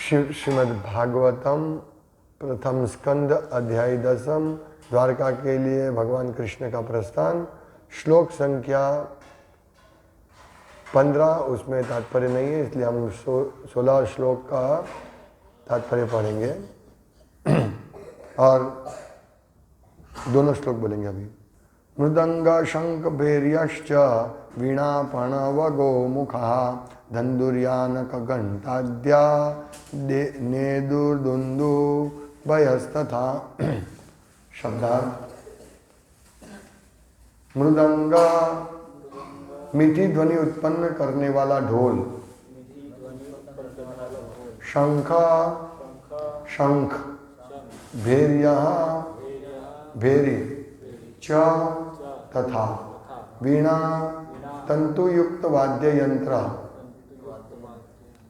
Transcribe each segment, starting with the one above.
श्रीमद् भागवतम प्रथम स्कंद अध्याय 10 द्वारका के लिए भगवान कृष्ण का प्रस्थान। श्लोक संख्या 15 उसमें तात्पर्य नहीं है, इसलिए हम 16 श्लोक का तात्पर्य पढ़ेंगे और दोनों श्लोक बोलेंगे अभी। मृदंग शंख भैर्यश्च वीणा प्रणवगो मुखा धन्दुर्यानक घंटाद्या नेदुर्दुन्दु भयस्तथा। शब्दार्थ। मृदंग मीठी ध्वनि उत्पन्न करने वाला ढोल। शंख शंख। भैर्य भैरी च तथा। वीणा तंतुयुक्त वाद्य यंत्र।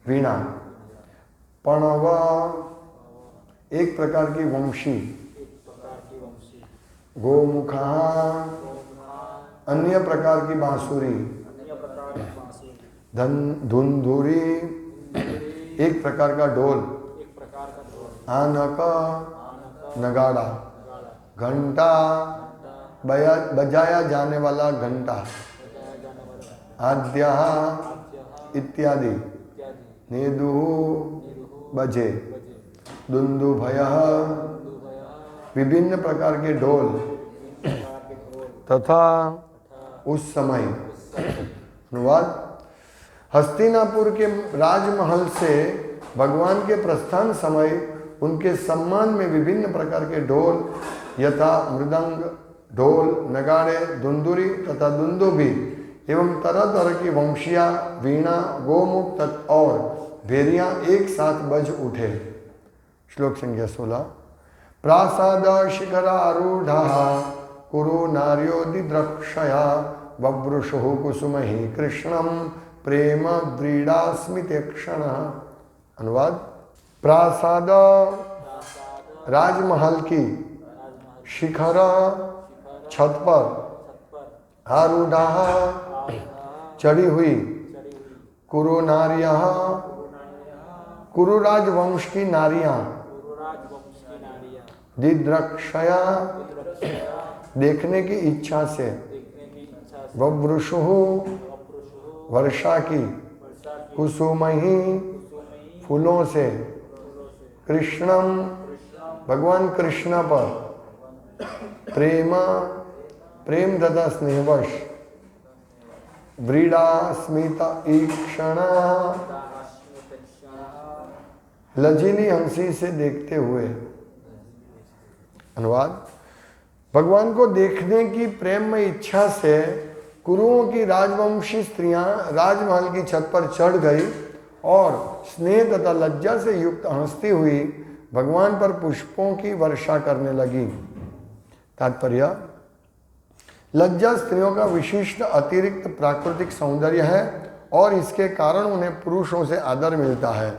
वीणा। प्रणव एक प्रकार की वंशी। गोमुखा अन्य प्रकार की बांसुरी। धुंधुरी एक प्रकार का ढोल। आनक नगाड़ा। घंटा बजाया जाने वाला घंटा। आद्या इत्यादि। नेदु बजे। दुंदुभय विभिन्न प्रकार के ढोल तथा उस समय। अनुवाद। हस्तिनापुर के राजमहल से भगवान के प्रस्थान समय उनके सम्मान में विभिन्न प्रकार के ढोल यथा मृदंग, ढोल, नगाड़े, दुंदुरी तथा दुंदुभी एवं तरह तरह की वंशियां, वीणा, गोमुख और भेरियां एक साथ बज उठे। श्लोक संख्या 16। प्रासाद शिखरारूढ़ा कुरु नार्यो दिद्रक्षया बभ्रुषुः कुसुमहि कृष्णं प्रेम व्रीडा स्मितेक्षण। अनुवाद। प्रासाद राजमहल की, शिखर छत पर, आरूढ़ा चढ़ी हुई, कुरु नारिया कुरु राजवंश की नारियां, दिद्रक्षया देखने की इच्छा से, बभ्रुषुः वर्षा की, कुसुमहि फूलों से, कृष्णम भगवान कृष्ण पर, प्रेम प्रेम तथा स्नेहवश, व्रीडा स्मिता ईक्षणा लजीली हंसी से देखते हुए। अनुवाद। भगवान को देखने की प्रेम में इच्छा से कुरुओं की राजवंशी स्त्रियां राजमहल की छत पर चढ़ गई और स्नेह तथा लज्जा से युक्त हंसती हुई भगवान पर पुष्पों की वर्षा करने लगी। तात्पर्य। लज्जा स्त्रियों का विशिष्ट अतिरिक्त प्राकृतिक सौंदर्य है और इसके कारण उन्हें पुरुषों से आदर मिलता है।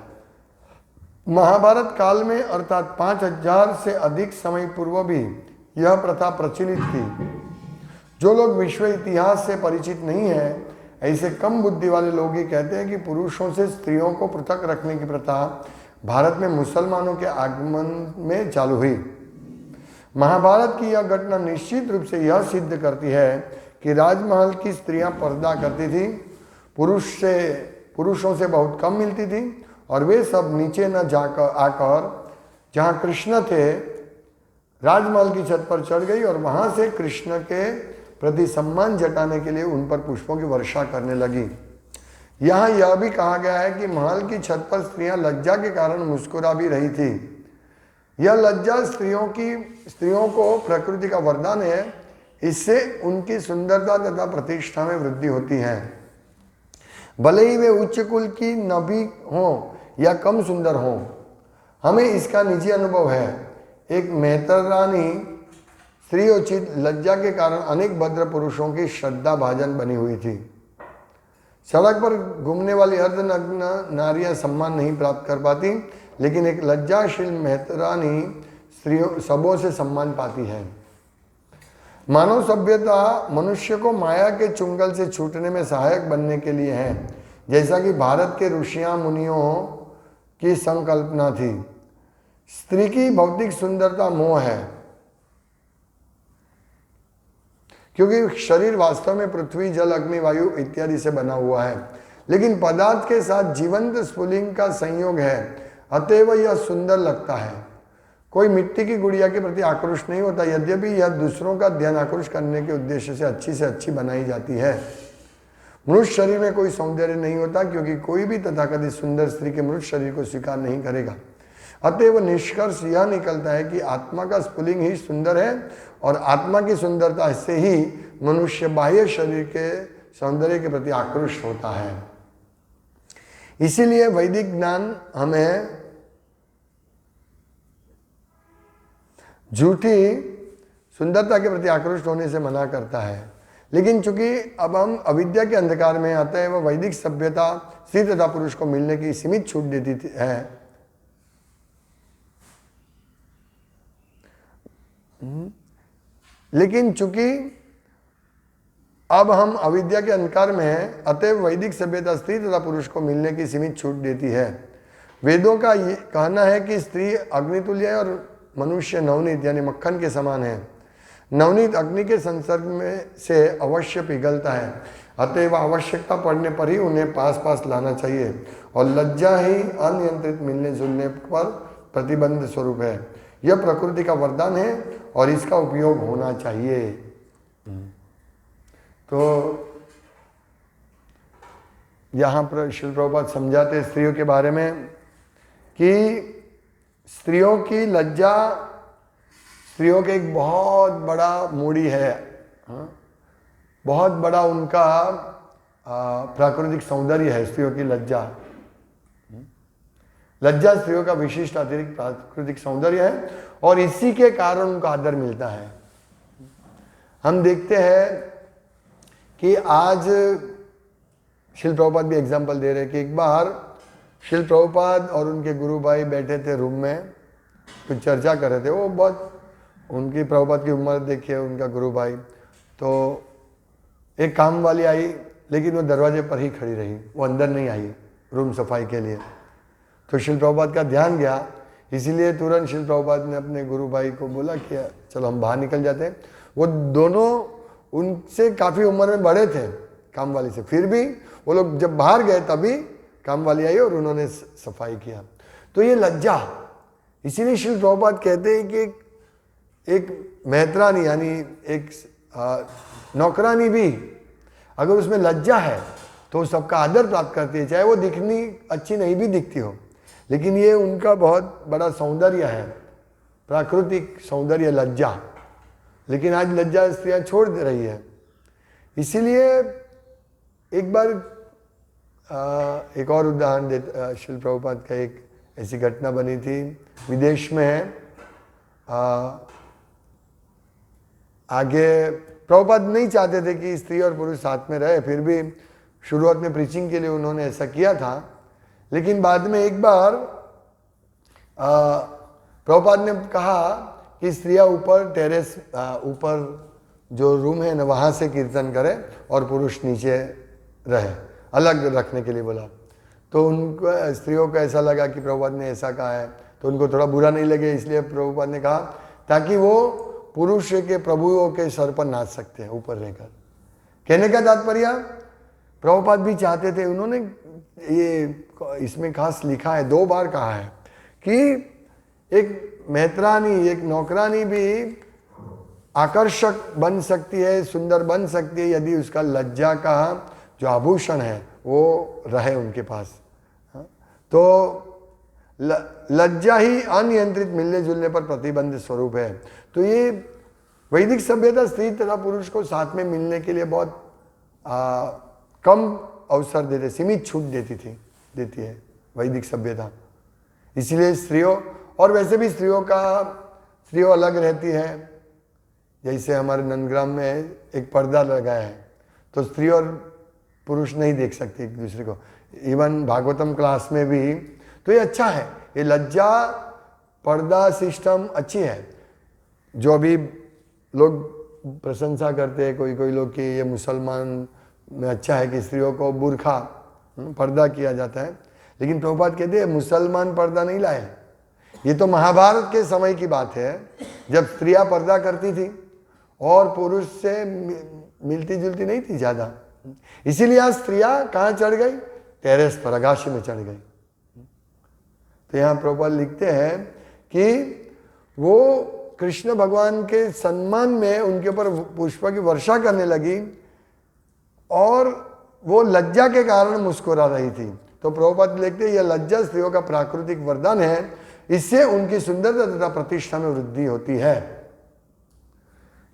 महाभारत काल में अर्थात 5000 से अधिक समय पूर्व भी यह प्रथा प्रचलित थी। जो लोग विश्व इतिहास से परिचित नहीं है, ऐसे कम बुद्धि वाले लोग ही कहते हैं कि पुरुषों से स्त्रियों को पृथक रखने की प्रथा भारत में मुसलमानों के आगमन में चालू हुई। महाभारत की यह घटना निश्चित रूप से यह सिद्ध करती है कि राजमहल की स्त्रियां पर्दा करती थी, पुरुषों से बहुत कम मिलती थी और वे सब नीचे न जाकर आकर जहां कृष्ण थे राजमहल की छत पर चढ़ गई और वहां से कृष्ण के प्रति सम्मान जताने के लिए उन पर पुष्पों की वर्षा करने लगी। यहाँ यह भी कहा गया है कि महल की छत पर स्त्रियां लज्जा के कारण मुस्कुरा भी रही थी। यह लज्जा स्त्रियों को प्रकृति का वरदान है। इससे उनकी सुंदरता तथा प्रतिष्ठा में वृद्धि होती है। भले ही वे उच्च कुल की न भी हों या कम सुंदर हों। हमें इसका निजी अनुभव है। एक मेहतरानी स्त्रीयोचित लज्जा के कारण अनेक भद्र पुरुषों की श्रद्धा भाजन बनी हुई थी। सड़क पर घूमने वाली अर्धनग्न नारियां सम्मान नहीं प्राप्त कर पाती, लेकिन एक लज्जाशील मेहतरानी स्त्रियों सबों से सम्मान पाती है। मानव सभ्यता मनुष्य को माया के चुंगल से छूटने में सहायक बनने के लिए है। जैसा कि भारत के ऋषियों मुनियों की संकल्पना थी। स्त्री की भौतिक सुंदरता मोह है, क्योंकि शरीर वास्तव में पृथ्वी, जल, अग्नि, वायु इत्यादि से बना हुआ है, लेकिन पदार्थ के साथ जीवंत स्फुलिंग का संयोग है, अतएव यह सुंदर लगता है। कोई मिट्टी की गुड़िया के प्रति आक्रोश नहीं होता, यद्यपि यह दूसरों का ध्यान आकर्षित करने के उद्देश्य से अच्छी बनाई जाती है। मनुष्य शरीर में कोई सौंदर्य नहीं होता, क्योंकि कोई भी तथाकथित सुंदर स्त्री के मनुष्य शरीर को स्वीकार नहीं करेगा। अतएव निष्कर्ष यह निकलता है कि आत्मा का स्फुलिंग ही सुंदर है, और आत्मा की सुंदरता से ही मनुष्य बाह्य शरीर के सौंदर्य के प्रति आकृष्ट होता है। इसीलिए वैदिक ज्ञान हमें झूठी सुंदरता के प्रति आकृष्ट होने से मना करता है। लेकिन चूंकि अब हम अविद्या के अंधकार में आते हैं, वह वैदिक सभ्यता स्त्री तथा पुरुष को मिलने की सीमित छूट देती है। लेकिन चूंकि अब हम अविद्या के अंधकार में हैं, अतएव वैदिक सभ्यता स्त्री तथा पुरुष को मिलने की सीमित छूट देती है। वेदों का ये कहना है कि स्त्री अग्नितुल्य है और मनुष्य नवनीत यानी मक्खन के समान है। नवनीत अग्नि के संसर्ग में से अवश्य पिघलता है, अतएव आवश्यकता पड़ने पर ही उन्हें पास पास लाना चाहिए, और लज्जा ही अनियंत्रित मिलने जुलने पर प्रतिबंध स्वरूप है। यह प्रकृति का वरदान है और इसका उपयोग होना चाहिए। तो यहाँ पर श्रील प्रभुपाद समझाते स्त्रियों के बारे में कि स्त्रियों की लज्जा स्त्रियों के एक बहुत बड़ा मूड़ी है, बहुत बड़ा उनका प्राकृतिक सौंदर्य है। स्त्रियों की लज्जा स्त्रियों का विशिष्ट अतिरिक्त प्राकृतिक सौंदर्य है, और इसी के कारण उनका आदर मिलता है। हम देखते हैं कि आज श्रील प्रभुपाद भी एग्जाम्पल दे रहे हैं कि एक बार श्रील प्रभुपाद और उनके गुरु भाई बैठे थे रूम में, कुछ चर्चा कर रहे थे। वो बहुत उनकी प्रभुपाद की उम्र देखिए, उनका गुरु भाई। तो एक काम वाली आई, लेकिन वो दरवाजे पर ही खड़ी रही, वो अंदर नहीं आई रूम सफाई के लिए। तो श्रील प्रभुपाद का ध्यान गया, इसीलिए तुरंत श्रील प्रभुपाद ने अपने गुरु भाई को बोला कि चलो हम बाहर निकल जाते हैं। वो दोनों उनसे काफ़ी उम्र में बड़े थे काम वाली से, फिर भी वो लोग जब बाहर गए तभी काम वाली आई और उन्होंने सफाई किया। तो ये लज्जा, इसीलिए श्रील प्रभुपाद कहते हैं कि एक मेहतरानी यानी एक नौकरानी भी अगर उसमें लज्जा है तो सबका आदर प्राप्त करती है, चाहे वो दिखनी अच्छी नहीं भी दिखती हो। लेकिन ये उनका बहुत बड़ा सौंदर्य है, प्राकृतिक सौंदर्य लज्जा। लेकिन आज लज्जा स्त्रियां छोड़ दे रही है। इसीलिए एक बार एक और उदाहरण देता, श्रील प्रभुपाद का एक ऐसी घटना बनी थी विदेश में है। आगे प्रभुपाद नहीं चाहते थे कि स्त्री और पुरुष साथ में रहे, फिर भी शुरुआत में प्रीचिंग के लिए उन्होंने ऐसा किया था। लेकिन बाद में एक बार प्रभुपाद ने कहा कि स्त्रियां ऊपर टेरेस ऊपर जो रूम है ना वहाँ से कीर्तन करें और पुरुष नीचे रहे, अलग रखने के लिए बोला। तो उनको स्त्रियों को ऐसा लगा कि प्रभुपाद ने ऐसा कहा है, तो उनको थोड़ा बुरा नहीं लगे, इसलिए प्रभुपाद ने कहा ताकि वो पुरुष के प्रभुओं के सर पर नाच सकते हैं ऊपर रहकर। कहने का तात्पर्य प्रभुपाद भी चाहते थे, उन्होंने ये इसमें खास लिखा है, 2 बार कहा है कि एक मेहतरानी, एक नौकरानी भी आकर्षक बन सकती है, सुंदर बन सकती है, यदि उसका लज्जा का जो आभूषण है वो रहे उनके पास। तो लज्जा ही अनियंत्रित मिलने जुलने पर प्रतिबंध स्वरूप है। तो ये वैदिक सभ्यता स्त्री तथा पुरुष को साथ में मिलने के लिए बहुत कम अवसर देते, सीमित छूट देती है वैदिक सभ्यता। इसलिए स्त्रियों, और वैसे भी स्त्रियों अलग रहती है। जैसे हमारे नंदग्राम में एक पर्दा लगाया है, तो स्त्री और पुरुष नहीं देख सकते एक दूसरे को, इवन भागवतम क्लास में भी। तो ये अच्छा है, ये लज्जा पर्दा सिस्टम अच्छी है। जो अभी लोग प्रशंसा करते हैं कोई लोग कि ये मुसलमान में अच्छा है कि स्त्रियों को बुर्खा पर्दा किया जाता है, लेकिन प्रभुपाद कहते हैं मुसलमान पर्दा नहीं लाए। ये तो महाभारत के समय की बात है, जब स्त्रियां पर्दा करती थी और पुरुष से मिलती जुलती नहीं थी ज़्यादा। इसीलिए आज स्त्रियां कहाँ चढ़ गई? टेरेस पर, आकाश में चढ़ गई। तो यहाँ प्रभुपाद लिखते हैं कि वो कृष्ण भगवान के सम्मान में उनके ऊपर पुष्प की वर्षा करने लगी और वो लज्जा के कारण मुस्कुरा रही थी। तो प्रभुपाद लिखते हैं यह लज्जा स्त्रियों का प्राकृतिक वरदान है, इससे उनकी सुंदरता तथा प्रतिष्ठा में वृद्धि होती है।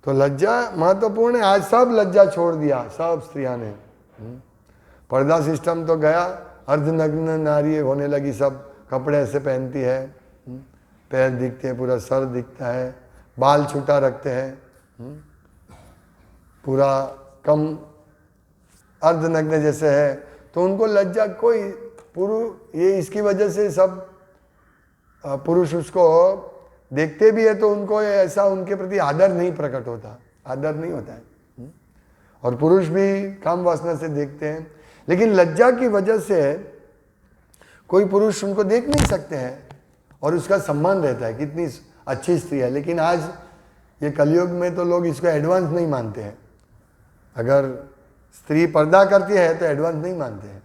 तो लज्जा महत्वपूर्ण है। आज सब लज्जा छोड़ दिया, सब स्त्रियां ने। पर्दा सिस्टम तो गया, अर्धनग्न नारी होने लगी, सब कपड़े ऐसे पहनती है, पैर दिखते हैं, पूरा सर दिखता है, बाल छूटा रखते हैं, पूरा कम अर्धनग्न जैसे है। तो उनको लज्जा कोई पुरुष, ये इसकी वजह से सब पुरुष उसको देखते भी है तो उनको ऐसा उनके प्रति आदर नहीं प्रकट होता, आदर नहीं होता है। और पुरुष भी काम वासना से देखते हैं, लेकिन लज्जा की वजह से कोई पुरुष उनको देख नहीं सकते हैं और उसका सम्मान रहता है, कितनी अच्छी स्त्री है। लेकिन आज ये कलयुग में तो लोग इसको एडवांस नहीं मानते हैं। अगर स्त्री पर्दा करती है तो एडवांस नहीं मानते हैं,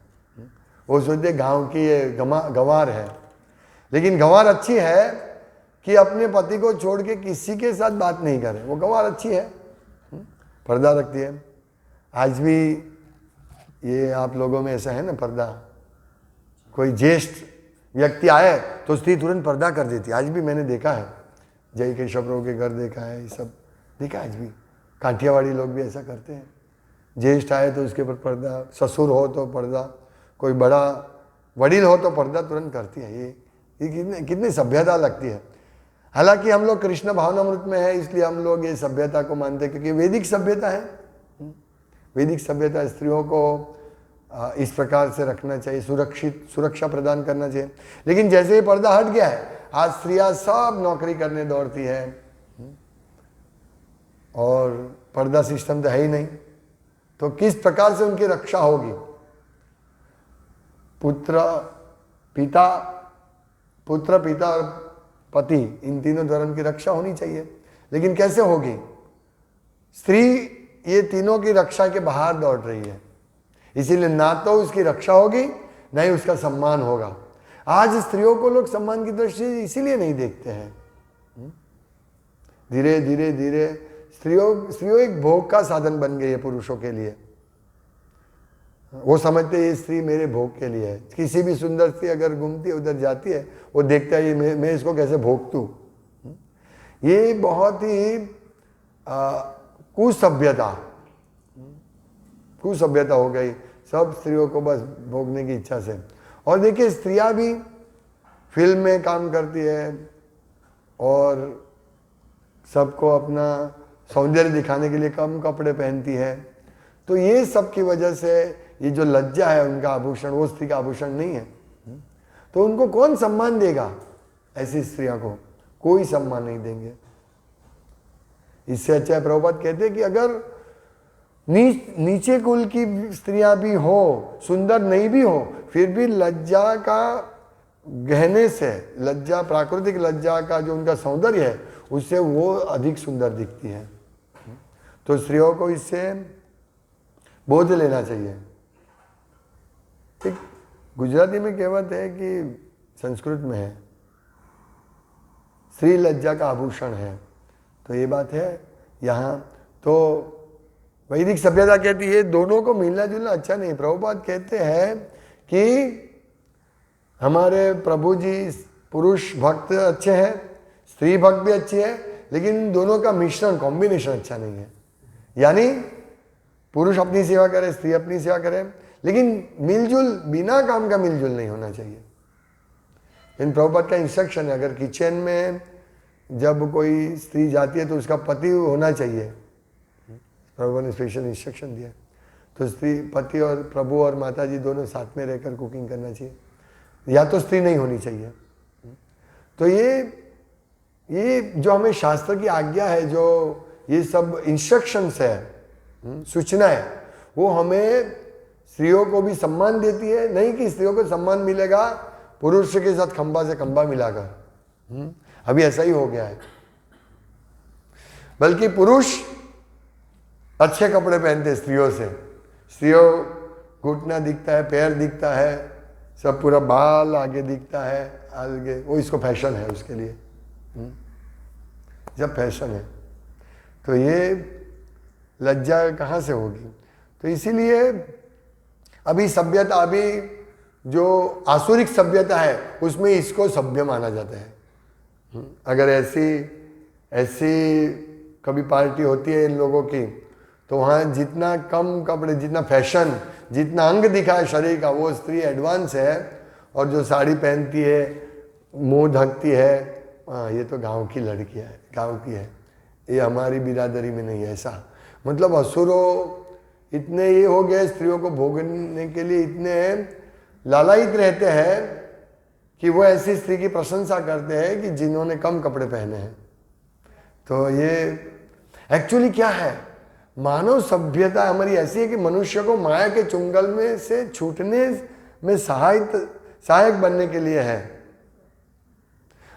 वो सोचते गांव की ये गंवार है। लेकिन गंवार अच्छी है कि अपने पति को छोड़ के किसी के साथ बात नहीं करे, वो गंवार अच्छी है, पर्दा रखती है। आज भी ये आप लोगों में ऐसा है ना, पर्दा, कोई ज्येष्ठ व्यक्ति आए तो स्त्री तुरंत पर्दा कर देती है। आज भी मैंने देखा है, जय केशव प्रभु के घर देखा है, ये सब देखा है। आज भी काठियावाड़ी लोग भी ऐसा करते हैं, ज्येष्ठ आए तो उसके ऊपर पर्दा, ससुर हो तो पर्दा, कोई बड़ा वडील हो तो पर्दा तुरंत करती है। ये कितनी सभ्यता लगती है। हालांकि हम लोग कृष्ण भावनामृत में है, इसलिए हम लोग ये सभ्यता को मानते हैं, क्योंकि वैदिक सभ्यता है। वैदिक सभ्यता स्त्रियों को इस प्रकार से रखना चाहिए, सुरक्षा प्रदान करना चाहिए। लेकिन जैसे ही पर्दा हट गया है, आज स्त्रियां सब नौकरी करने दौड़ती है और पर्दा सिस्टम तो है ही नहीं, तो किस प्रकार से उनकी रक्षा होगी? पुत्र पिता और पति, इन तीनों धर्म की रक्षा होनी चाहिए। लेकिन कैसे होगी? स्त्री ये तीनों की रक्षा के बाहर दौड़ रही है, इसीलिए ना तो उसकी रक्षा होगी, ना ही उसका सम्मान होगा। आज स्त्रियों को लोग सम्मान की दृष्टि से इसीलिए नहीं देखते हैं। धीरे धीरे धीरे स्त्रियों एक भोग का साधन बन गई है पुरुषों के लिए। वो समझते ये स्त्री मेरे भोग के लिए है। किसी भी सुंदर स्त्री अगर घूमती है, उधर जाती है, वो देखता है ये मैं इसको कैसे भोगतूं। ये बहुत ही कुसभ्यता हो गई सब स्त्रियों को, बस भोगने की इच्छा से। और देखिए स्त्रियां भी फिल्म में काम करती है और सबको अपना सौंदर्य दिखाने के लिए कम कपड़े पहनती है। तो ये सब की वजह से ये जो लज्जा है उनका आभूषण, वो स्त्री का आभूषण नहीं है। तो उनको कौन सम्मान देगा? ऐसी स्त्रियों को कोई सम्मान नहीं देंगे। इससे अच्छा प्रभुपाद कहते हैं कि अगर नीचे कुल की स्त्रियां भी हो, सुंदर नहीं भी हो, फिर भी लज्जा का गहने से, लज्जा, प्राकृतिक लज्जा का जो उनका सौंदर्य है, उससे वो अधिक सुंदर दिखती है। तो स्त्रियों को इससे बोध लेना चाहिए। एक गुजराती में कहावत है कि संस्कृत में है, स्त्री लज्जा का आभूषण है। तो ये बात है यहाँ। तो वैदिक सभ्यता कहती है दोनों को मिलना जुलना अच्छा नहीं। प्रभुपाद कहते हैं कि हमारे प्रभु जी पुरुष भक्त अच्छे हैं, स्त्री भक्त भी अच्छी है, लेकिन दोनों का मिश्रण, कॉम्बिनेशन अच्छा नहीं है। यानी पुरुष अपनी सेवा करे, स्त्री अपनी सेवा करे, लेकिन मिलजुल, बिना काम का मिलजुल नहीं होना चाहिए। इन प्रभुपाद का इंस्ट्रक्शन है, अगर किचन में जब कोई स्त्री जाती है तो उसका पति होना चाहिए। प्रभु ने स्पेशल इंस्ट्रक्शन दिया। तो स्त्री, पति और प्रभु और माता जी दोनों साथ में रहकर कुकिंग करना चाहिए, या तो स्त्री नहीं होनी चाहिए। तो ये जो हमें शास्त्र की आज्ञा है, जो ये सब इंस्ट्रक्शंस है, सूचना है, वो हमें स्त्रियों को भी सम्मान देती है, नहीं कि स्त्रियों को सम्मान मिलेगा पुरुष के साथ खंबा से खंबा मिलाकर, अभी ऐसा ही हो गया है। बल्कि पुरुष अच्छे कपड़े पहनते स्त्रियों से, स्त्रियों घुटना दिखता है, पैर दिखता है, सब पूरा बाल आगे दिखता है आगे, वो इसको फैशन है उसके लिए। जब फैशन है तो ये लज्जा कहाँ से होगी? तो इसीलिए अभी सभ्यता, अभी जो आसुरिक सभ्यता है उसमें इसको सभ्य माना जाता है। अगर ऐसी कभी पार्टी होती है इन लोगों की, तो वहाँ जितना कम कपड़े, जितना फैशन, जितना अंग दिखा है शरीर का, वो स्त्री एडवांस है। और जो साड़ी पहनती है, मुंह ढकती है, ये तो गांव की लड़कियाँ है, गांव की है, ये हमारी बिरादरी में नहीं है। ऐसा मतलब असुरों इतने ये हो गए, स्त्रियों को भोगने के लिए इतने लालायित रहते हैं कि वो ऐसी स्त्री की प्रशंसा करते हैं कि जिन्होंने कम कपड़े पहने हैं। तो ये एक्चुअली क्या है? मानव सभ्यता हमारी ऐसी है कि मनुष्य को माया के चुंगल में से छूटने में सहायक बनने के लिए है।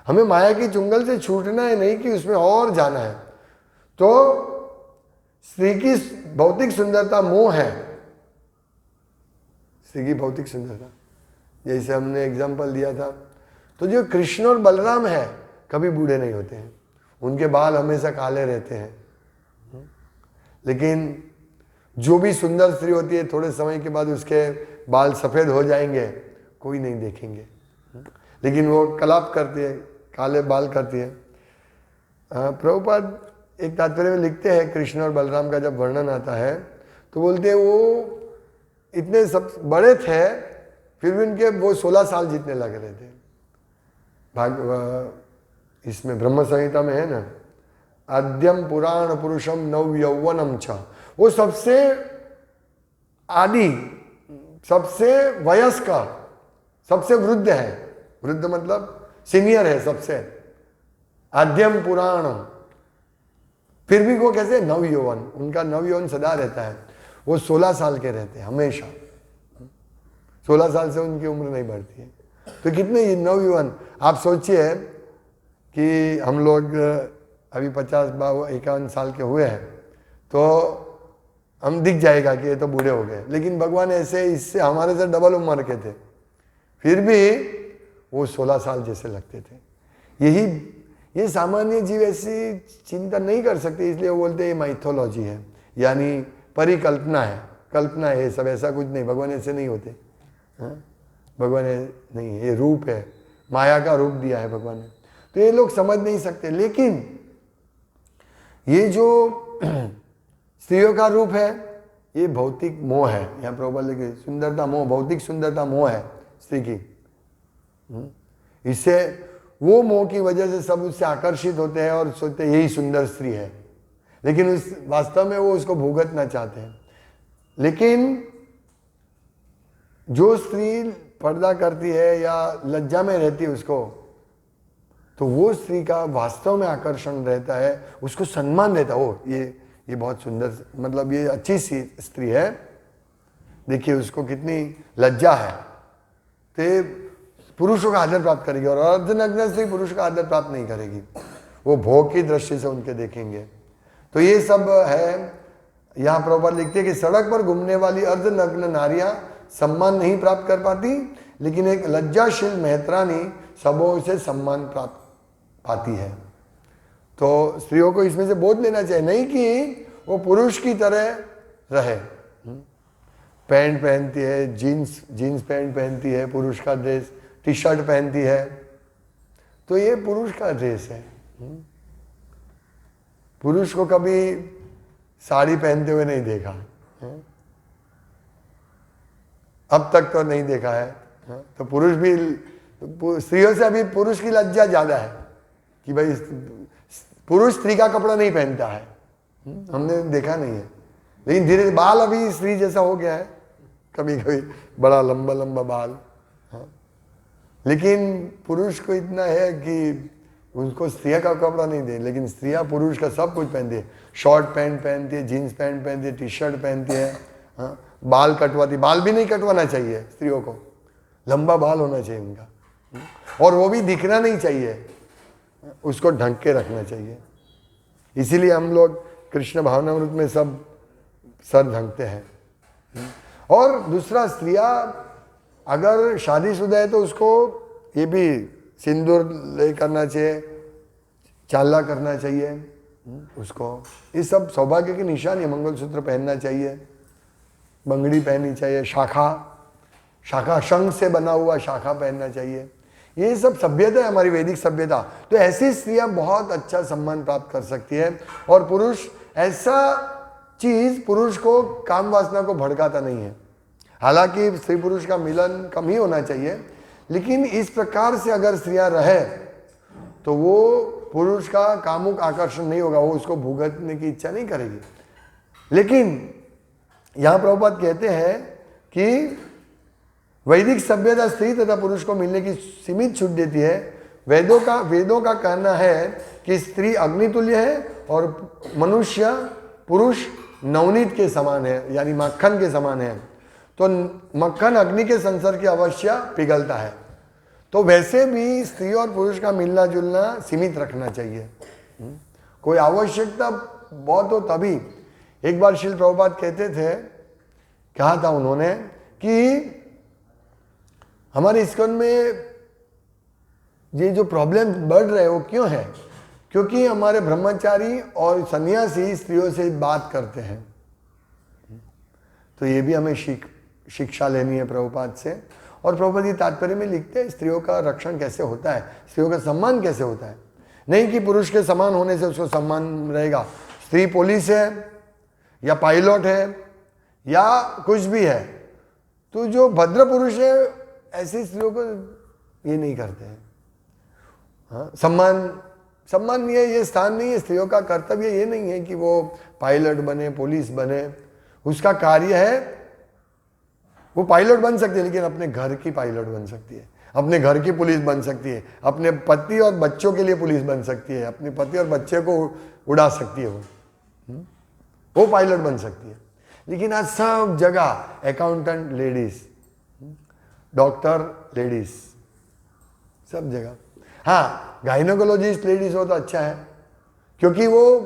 हमें माया की चुंगल से छूटना है, नहीं कि उसमें और जाना है। तो स्त्री की भौतिक सुंदरता मोह है, स्त्री की भौतिक सुंदरता, जैसे हमने एग्जाम्पल दिया था। तो जो कृष्ण और बलराम है कभी बूढ़े नहीं होते हैं, उनके बाल हमेशा काले रहते हैं। लेकिन जो भी सुंदर स्त्री होती है, थोड़े समय के बाद उसके बाल सफ़ेद हो जाएंगे, कोई नहीं देखेंगे, लेकिन वो कलाप करती है, काले बाल करती है। प्रभुपाद एक तात्पर्य में लिखते हैं, कृष्ण और बलराम का जब वर्णन आता है तो बोलते हैं वो इतने सब बड़े थे, फिर भी उनके वो 16 साल जितने लग रहे थे। इसमें ब्रह्म संहिता में है ना, आद्यम पुराण पुरुषम नव यौवनम छ, वो सबसे आदि, सबसे वयस्क, सबसे वृद्ध है। वृद्ध मतलब सीनियर है सबसे, आद्यम पुराण। फिर भी वो कैसे? नव यौवन, उनका नव यौवन सदा रहता है। वो 16 साल के रहते हैं हमेशा, 16 साल से उनकी उम्र नहीं बढ़ती है। तो कितने नव यौवन, आप सोचिए कि हम लोग अभी 50-51 साल के हुए हैं, तो हम दिख जाएगा कि ये तो बूढ़े हो गए, लेकिन भगवान ऐसे इससे हमारे से डबल उम्र के थे, फिर भी वो 16 साल जैसे लगते थे। ये सामान्य जीव ऐसी चिंता नहीं कर सकते, इसलिए वो बोलते हैं ये माइथोलॉजी है, यानी परिकल्पना है, कल्पना है सब, ऐसा कुछ नहीं। भगवान ऐसे नहीं होते, भगवान नहीं है, ये रूप है, माया का रूप दिया है भगवान ने। तो ये लोग समझ नहीं सकते। लेकिन ये जो स्त्रियों का रूप है, ये भौतिक मोह है। यहाँ प्रभुपाद लिखे सुंदरता मोह, भौतिक सुंदरता मोह है स्त्री की। इससे वो मोह की वजह से सब उससे आकर्षित होते हैं और सोचते हैं यही सुंदर स्त्री है, लेकिन उस वास्तव में वो उसको भुगतना चाहते हैं। लेकिन जो स्त्री पर्दा करती है या लज्जा में रहती है उसको, तो वो स्त्री का वास्तव में आकर्षण रहता है, उसको सम्मान रहता है। ओ ये बहुत सुंदर, मतलब ये अच्छी सी स्त्री है, देखिए उसको कितनी लज्जा है, तो पुरुषों का आदर प्राप्त करेगी। और अर्धनग्न स्त्री पुरुष का आदर प्राप्त नहीं करेगी, वो भोग की दृष्टि से उनके देखेंगे। तो ये सब है। यहाँ प्रभुपाद लिखते हैं कि सड़क पर घूमने वाली अर्धनग्न नारियां सम्मान नहीं प्राप्त कर पाती, लेकिन एक लज्जाशील मेहतरानी सबों से सम्मान प्राप्त पाती है। तो स्त्रियों को इसमें से बोध लेना चाहिए, नहीं कि वो पुरुष की तरह रहे। पैंट पहनती है, जीन्स पैंट पहनती है, पुरुष का ड्रेस, टी शर्ट पहनती है, तो ये पुरुष का ड्रेस है। पुरुष को कभी साड़ी पहनते हुए नहीं देखा, अब तक तो नहीं देखा है। तो पुरुष भी, स्त्रियों से अभी पुरुष की लज्जा ज्यादा है कि भाई पुरुष स्त्री का कपड़ा नहीं पहनता है, हमने देखा नहीं है। लेकिन धीरे धीरे बाल अभी स्त्री जैसा हो गया है, कभी कभी बड़ा लंबा लंबा बाल। लेकिन पुरुष को इतना है कि उनको स्त्रियाँ का कपड़ा नहीं दे, लेकिन स्त्रियाँ पुरुष का सब कुछ पहनती है। शॉर्ट पैंट पहनती है, जीन्स पैंट पहनती है, टी शर्ट पहनती है, बाल कटवाती, बाल भी नहीं कटवाना चाहिए स्त्रियों को, लंबा बाल होना चाहिए उनका, और वो भी दिखना नहीं चाहिए, उसको ढक के रखना चाहिए। इसीलिए हम लोग कृष्ण भावनामृत में सब सर ढकते हैं। और दूसरा, स्त्रियां अगर शादीशुदा है तो उसको ये भी सिंदूर ले करना चाहिए, चाला करना चाहिए उसको, ये सब सौभाग्य की निशान है। मंगलसूत्र पहनना चाहिए, बंगड़ी पहननी चाहिए, शाखा शंख से बना हुआ शाखा पहनना चाहिए। ये सब सभ्यता है हमारी वैदिक सभ्यता। तो ऐसी स्त्रियां बहुत अच्छा सम्मान प्राप्त कर सकती है। और पुरुष, ऐसा चीज पुरुष को काम वासना को भड़काता नहीं है। हालांकि स्त्री पुरुष का मिलन कम ही होना चाहिए, लेकिन इस प्रकार से अगर स्त्रियां रहे तो वो पुरुष का कामुक आकर्षण नहीं होगा, वो उसको भुगतने की इच्छा नहीं करेगी। लेकिन यहां प्रभुपाद कहते हैं कि वैदिक सभ्यता स्त्री तथा पुरुष को मिलने की सीमित छूट देती है। वेदों का कहना है कि स्त्री अग्नितुल्य है और मनुष्य पुरुष नवनीत के समान है, यानी मक्खन के समान है। तो मक्खन अग्नि के संसर्ग की अवश्य पिघलता है। तो वैसे भी स्त्री और पुरुष का मिलना जुलना सीमित रखना चाहिए। कोई आवश्यकता बहुत हो तभी। एक बार श्रील प्रभुपाद कहते थे, कहा था उन्होंने कि हमारे इस्कॉन में ये जो प्रॉब्लम बढ़ रहे वो क्यों है? क्योंकि हमारे ब्रह्मचारी और सन्यासी स्त्रियों से बात करते हैं। तो ये भी हमें शिक्षा लेनी है प्रभुपाद से। और प्रभुपाद जी तात्पर्य में लिखते हैं स्त्रियों का रक्षण कैसे होता है, स्त्रियों का सम्मान कैसे होता है। नहीं कि पुरुष के समान होने से उसको सम्मान रहेगा। स्त्री पुलिस है या पायलट है या कुछ भी है, तो जो भद्र पुरुष है ऐसी स्त्रियों को ये नहीं करते हैं। हाँ, सम्मान नहीं है, ये स्थान नहीं है। स्त्रियों का कर्तव्य ये नहीं है कि वो पायलट बने, पुलिस बने। उसका कार्य है, वो पायलट बन सकती है लेकिन अपने घर की पायलट बन सकती है, अपने घर की पुलिस बन सकती है, अपने पति और बच्चों के लिए पुलिस बन सकती है, अपने पति और बच्चे को उड़ा सकती है, वो पायलट बन सकती है। लेकिन आज सब जगह अकाउंटेंट लेडीज, डॉक्टर लेडीज, सब जगह। हाँ, गायनोकोलॉजिस्ट लेडीज हो तो अच्छा है, क्योंकि वो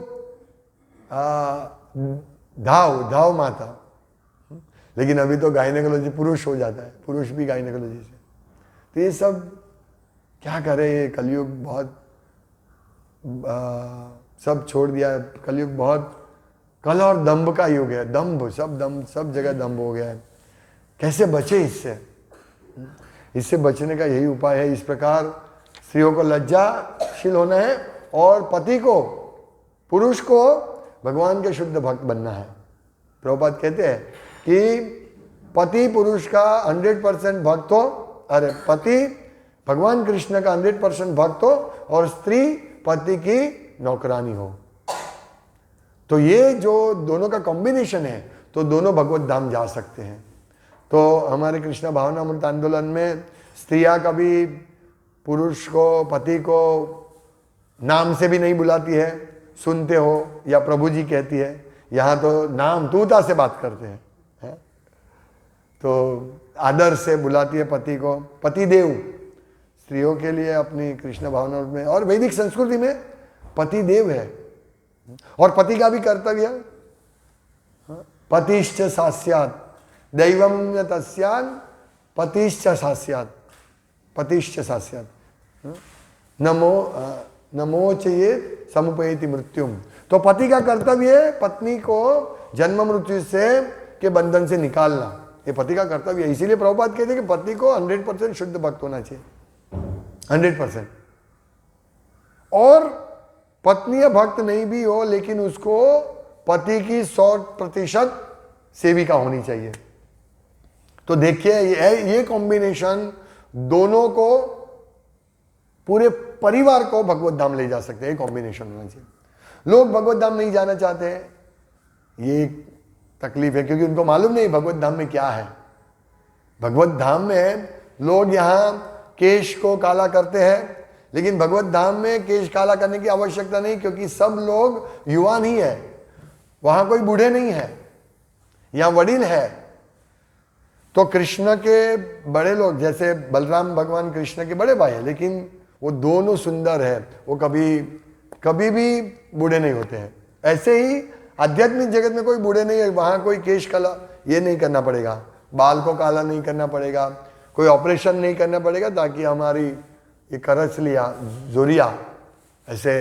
धाव माता। लेकिन अभी तो गायनोकोलॉजी पुरुष हो जाता है, पुरुष भी गायनोकोलॉजी से। तो ये सब क्या करे, ये कलयुग बहुत सब छोड़ दिया। कलयुग बहुत कल और दंभ का युग है। दंभ, सब जगह दंभ हो गया है। कैसे बचे इससे? इससे बचने का यही उपाय है। इस प्रकार स्त्रियों को लज्जाशील होना है और पति को, पुरुष को भगवान के शुद्ध भक्त बनना है। प्रभुपाद कहते हैं कि पति पुरुष का 100% भक्त हो, अरे पति भगवान कृष्ण का 100% भक्त हो और स्त्री पति की नौकरानी हो। तो ये जो दोनों का कॉम्बिनेशन है तो दोनों भगवत धाम जा सकते हैं। तो हमारे कृष्ण भावनामृत आंदोलन में स्त्रियां कभी पुरुष को, पति को नाम से भी नहीं बुलाती है, सुनते हो, या प्रभु जी कहती है। यहाँ तो नाम तूता से बात करते हैं, है? तो आदर से बुलाती है पति को, पति देव। स्त्रियों के लिए अपनी कृष्ण भावनामृत में और वैदिक संस्कृति में पति देव है। और पति का भी कर्तव्य, पतिश्च सास्यात् दैवम तस्यान् पतिश्च सास्यात्, पतिश्च सास्यात् नमोचयेत् समुपैति मृत्युम। तो पति का कर्तव्य है पत्नी को जन्म मृत्यु से के बंधन से निकालना, ये पति का कर्तव्य है। इसीलिए प्रभुपाद कहते हैं कि पति को 100% शुद्ध भक्त होना चाहिए, 100%। और पत्नी भक्त नहीं भी हो लेकिन उसको पति की 100% सेविका होनी चाहिए। तो देखिए ये कॉम्बिनेशन दोनों को, पूरे परिवार को भगवत धाम ले जा सकते हैं। ये कॉम्बिनेशन होना चाहिए। लोग भगवत धाम नहीं जाना चाहते हैं, ये तकलीफ है, क्योंकि उनको मालूम नहीं भगवत धाम में क्या है। भगवत धाम में लोग यहाँ केश को काला करते हैं, लेकिन भगवत धाम में केश काला करने की आवश्यकता नहीं, क्योंकि सब लोग युवान ही है। वहां कोई बूढ़े नहीं है, यहाँ वडील है, तो कृष्ण के बड़े लोग जैसे बलराम भगवान कृष्ण के बड़े भाई हैं, लेकिन वो दोनों सुंदर है, वो कभी भी बूढ़े नहीं होते हैं। ऐसे ही आध्यात्मिक जगत में कोई बूढ़े नहीं है, वहां कोई केश कला ये नहीं करना पड़ेगा, बाल को काला नहीं करना पड़ेगा, कोई ऑपरेशन नहीं करना पड़ेगा ताकि हमारी ये करचलिया जोरिया ऐसे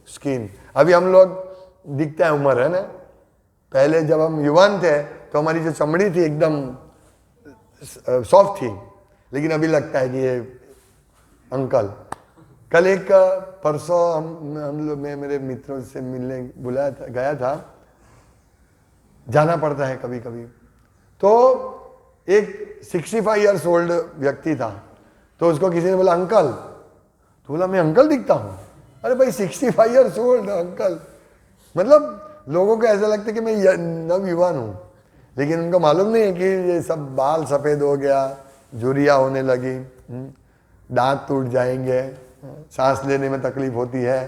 स्किन। अभी हम लोग दिखता है उम्र है ना, पहले जब हम युवान थे तो हमारी जो चमड़ी थी एकदम सॉफ्ट थी, लेकिन अभी लगता है कि ये अंकल। कल एक परसों हम लोग मैं मेरे मित्रों से मिलने बुलाया था, गया था, जाना पड़ता है कभी कभी। तो एक 65 इयर्स ओल्ड व्यक्ति था, तो उसको किसी ने बोला अंकल, तो बोला मैं अंकल दिखता हूँ? अरे भाई 65 इयर्स ओल्ड अंकल, मतलब लोगों को ऐसा लगता है कि मैं नवयुवान हूँ, लेकिन उनको मालूम नहीं है कि ये सब बाल सफ़ेद हो गया, झुर्रियाँ होने लगी, दांत टूट जाएंगे, सांस लेने में तकलीफ होती है,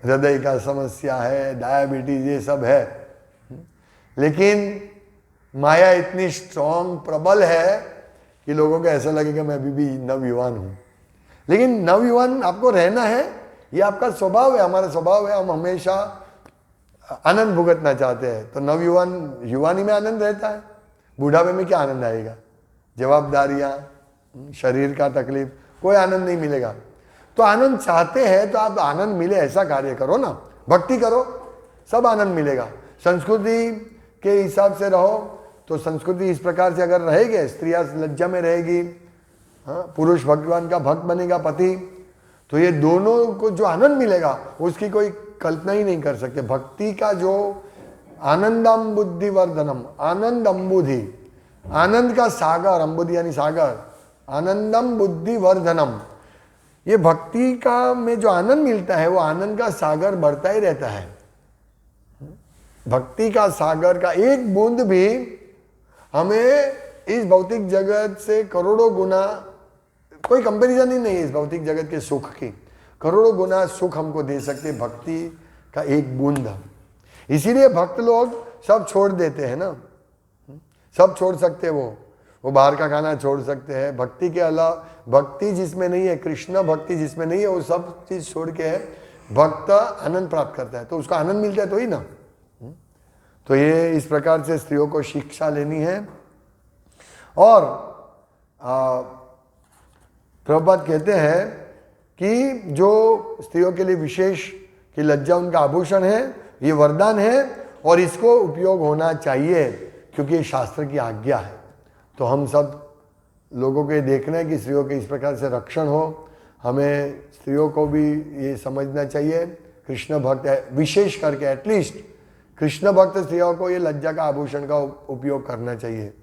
हृदय का समस्या है, डायबिटीज, ये सब है। लेकिन माया इतनी स्ट्रॉन्ग प्रबल है कि लोगों को ऐसा लगेगा मैं अभी भी नवयुवान हूँ। लेकिन नवयुवान आपको रहना है, ये आपका स्वभाव है, हमारा स्वभाव है, हम हमेशा आनंद भुगतना चाहते हैं। तो नवयुवान युवानी में आनंद रहता है, बुढ़ापे में क्या आनंद आएगा? जवाबदारियाँ, शरीर का तकलीफ, कोई आनंद नहीं मिलेगा। तो आनंद चाहते हैं तो आप आनंद मिले ऐसा कार्य करो ना, भक्ति करो, सब आनंद मिलेगा। संस्कृति के हिसाब से रहो तो संस्कृति इस प्रकार से अगर रहेगी, स्त्रियाँ लज्जा में रहेगी, हाँ, पुरुष भगवान का भक्त बनेगा पति, तो ये दोनों को जो आनंद मिलेगा उसकी कोई कल्पना ही नहीं कर सकते। भक्ति का जो आनंदम बुद्धि वर्धनम, आनंद अम्बुधि, आनंद का सागर, अम्बुधि यानी सागर, आनंदम बुद्धि वर्धनम, ये भक्ति का में जो आनंद मिलता है वो आनंद का सागर बढ़ता ही रहता है। भक्ति का सागर का एक बूंद भी हमें इस भौतिक जगत से करोड़ों गुना, कोई कंपैरिजन ही नहीं है इस भौतिक जगत के सुख की, करोड़ों गुना सुख हमको दे सकते भक्ति का एक बूंद। इसीलिए भक्त लोग सब छोड़ देते हैं ना, सब छोड़ सकते हैं, वो बाहर का खाना छोड़ सकते हैं, भक्ति के अलावा, भक्ति जिसमें नहीं है, कृष्ण भक्ति जिसमें नहीं है, वो सब चीज छोड़ के भक्त आनंद प्राप्त करता है, तो उसका आनंद मिलता है तो ही ना। तो ये इस प्रकार से स्त्रियों को शिक्षा लेनी है। और प्रभुपाद कहते हैं कि जो स्त्रियों के लिए विशेष कि लज्जा उनका आभूषण है, ये वरदान है और इसको उपयोग होना चाहिए क्योंकि ये शास्त्र की आज्ञा है। तो हम सब लोगों को ये देखना है कि स्त्रियों के इस प्रकार से रक्षण हो, हमें स्त्रियों को भी ये समझना चाहिए। कृष्ण भक्त है, विशेष करके एटलीस्ट कृष्ण भक्त स्त्रियों को ये लज्जा का आभूषण का उपयोग करना चाहिए,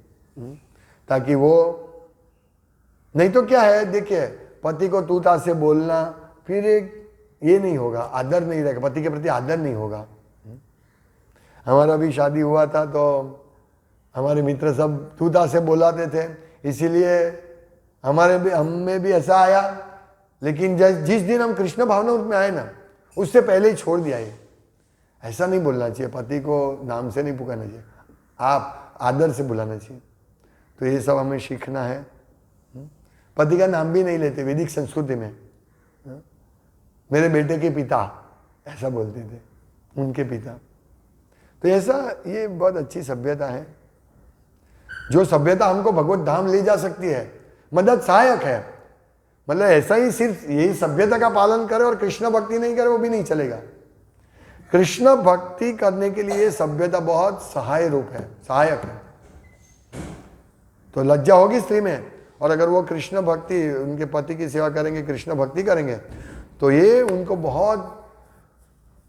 ताकि वो, नहीं तो क्या है, देखिए पति को तू ता से बोलना, फिर एक ये नहीं होगा, आदर नहीं रहेगा, पति के प्रति आदर नहीं होगा। हमारा भी शादी हुआ था तो हमारे मित्र सब तू ता से बुलाते थे, इसीलिए हमें भी ऐसा आया। लेकिन जिस दिन हम कृष्ण भावना में आए ना, उससे पहले ही छोड़ दिया ये। ऐसा नहीं बोलना चाहिए, पति को नाम से नहीं पुकारना चाहिए, आप आदर से बुलाना चाहिए। तो ये सब हमें सीखना है। पति का नाम भी नहीं लेते वैदिक संस्कृति में, मेरे बेटे के पिता ऐसा बोलते थे, उनके पिता। तो ऐसा ये बहुत अच्छी सभ्यता है, जो सभ्यता हमको भगवत धाम ले जा सकती है, मदद सहायक है। मतलब ऐसा ही सिर्फ यही सभ्यता का पालन करे और कृष्ण भक्ति नहीं करे वो भी नहीं चलेगा। कृष्ण भक्ति करने के लिए सभ्यता बहुत सहाय रूप है, सहायक है। तो लज्जा होगी स्त्री में, और अगर वो कृष्ण भक्ति, उनके पति की सेवा करेंगे, कृष्ण भक्ति करेंगे, तो ये उनको बहुत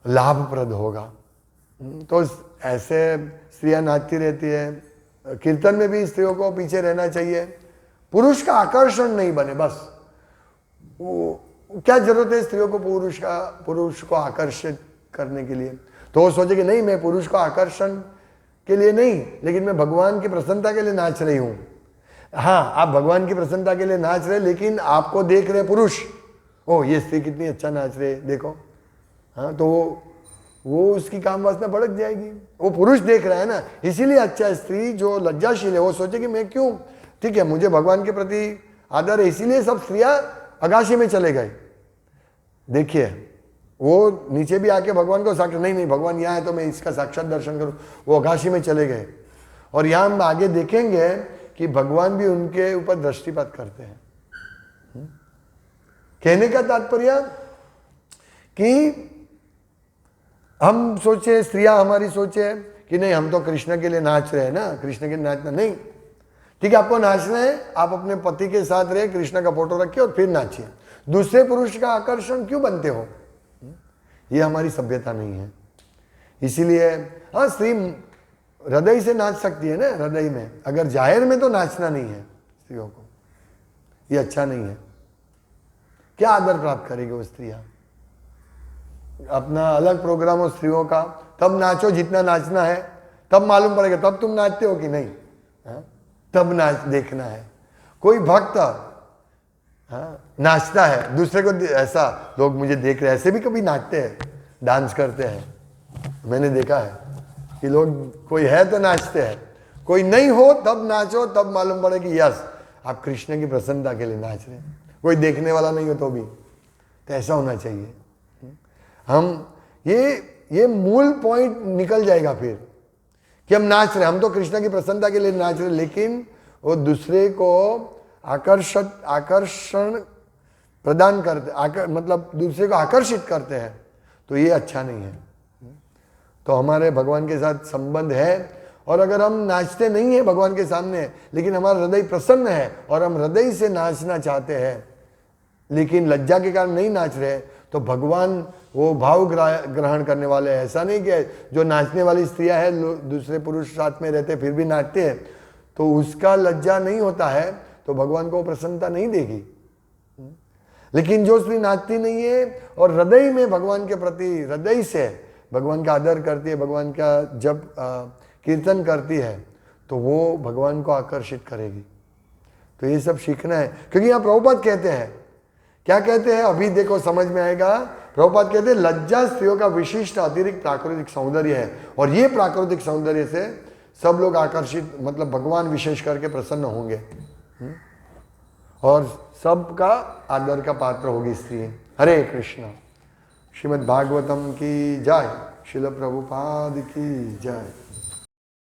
लाभप्रद होगा। तो ऐसे स्त्रियां नाचती रहती है, कीर्तन में भी स्त्रियों को पीछे रहना चाहिए, पुरुष का आकर्षण नहीं बने बस। वो क्या जरूरत है स्त्रियों को पुरुष को आकर्षित करने के लिए? तो वो सोचे कि नहीं, मैं पुरुष को आकर्षण के लिए नहीं, लेकिन मैं भगवान की प्रसन्नता के लिए नाच रही हूँ। हाँ, आप भगवान की प्रसन्नता के लिए नाच रहे, लेकिन आपको देख रहे पुरुष, ओ ये स्त्री कितनी अच्छा नाच रहे, देखो। हाँ, तो वो उसकी काम वासना भड़क जाएगी। वो पुरुष देख रहा है ना, इसीलिए अच्छा स्त्री जो लज्जाशील है वो सोचे कि मैं क्यों, ठीक है मुझे भगवान के प्रति आदर है, इसीलिए सब स्त्रियां अगाशी में चले गए। देखिए वो नीचे भी आके भगवान को साक्षात, नहीं भगवान यहाँ है तो मैं इसका साक्षात दर्शन करूं, वो अगाशी में चले गए। और यहाँ हम आगे देखेंगे कि भगवान भी उनके ऊपर दृष्टिपात करते हैं। कहने का तात्पर्य कि हम सोचे, स्त्रियां हमारी सोचे कि नहीं हम तो कृष्ण के लिए नाच रहे हैं ना, कृष्ण के लिए नाचना नहीं, ठीक है आपको नाचना है, आप अपने पति के साथ रहे, कृष्ण का फोटो रखिए और फिर नाचिए। दूसरे पुरुष का आकर्षण क्यों बनते हो? ये हमारी सभ्यता नहीं है। इसीलिए हाँ स्त्री हृदय से नाच सकती है ना, हृदय में, अगर जाहिर में तो नाचना नहीं है स्त्रियों को, ये अच्छा नहीं है। क्या आदर प्राप्त करेगी वो स्त्रियां? अपना अलग प्रोग्राम हो स्त्रियों का, तब नाचो जितना नाचना है, तब मालूम पड़ेगा, तब तुम नाचते हो कि नहीं, तब नाच देखना है। कोई भक्त नाचता है, दूसरे को ऐसा लोग मुझे देख रहे हैं, ऐसे भी कभी नाचते हैं, डांस करते हैं, मैंने देखा है कि लोग, कोई है तो नाचते हैं, कोई नहीं हो तब नाचो, तब मालूम पड़े कि यस आप कृष्ण की प्रसन्नता के लिए नाच रहे हैं। कोई देखने वाला नहीं हो तो भी, तो ऐसा होना चाहिए। हम ये मूल पॉइंट निकल जाएगा फिर कि हम नाच रहे हैं, हम तो कृष्ण की प्रसन्नता के लिए नाच रहे हैं, लेकिन वो दूसरे को आकर्षण प्रदान करते, मतलब दूसरे को आकर्षित करते हैं, तो ये अच्छा नहीं है। तो हमारे भगवान के साथ संबंध है, और अगर हम नाचते नहीं हैं भगवान के सामने, लेकिन हमारा हृदय प्रसन्न है और हम हृदय से नाचना चाहते हैं, लेकिन लज्जा के कारण नहीं नाच रहे, तो भगवान वो भाव ग्रहण करने वाले हैं। ऐसा नहीं कि जो नाचने वाली स्त्रियां हैं, दूसरे पुरुष साथ में रहते फिर भी नाचते हैं, तो उसका लज्जा नहीं होता है, तो भगवान को प्रसन्नता नहीं देगी। लेकिन जो स्त्री नाचती नहीं है और हृदय में भगवान के प्रति, हृदय से भगवान का आदर करती है, भगवान का जब कीर्तन करती है, तो वो भगवान को आकर्षित करेगी। तो ये सब सीखना है, क्योंकि यहाँ प्रभुपाद कहते हैं, क्या कहते हैं अभी देखो समझ में आएगा। प्रभुपाद कहते हैं लज्जा स्त्रियों का विशिष्ट अतिरिक्त प्राकृतिक सौंदर्य है, और ये प्राकृतिक सौंदर्य से सब लोग आकर्षित, मतलब भगवान विशेष करके प्रसन्न होंगे, और सबका आदर का पात्र होगी स्त्री। हरे कृष्ण। श्रीमद् भागवतम की जय, श्रील प्रभुपाद की जय।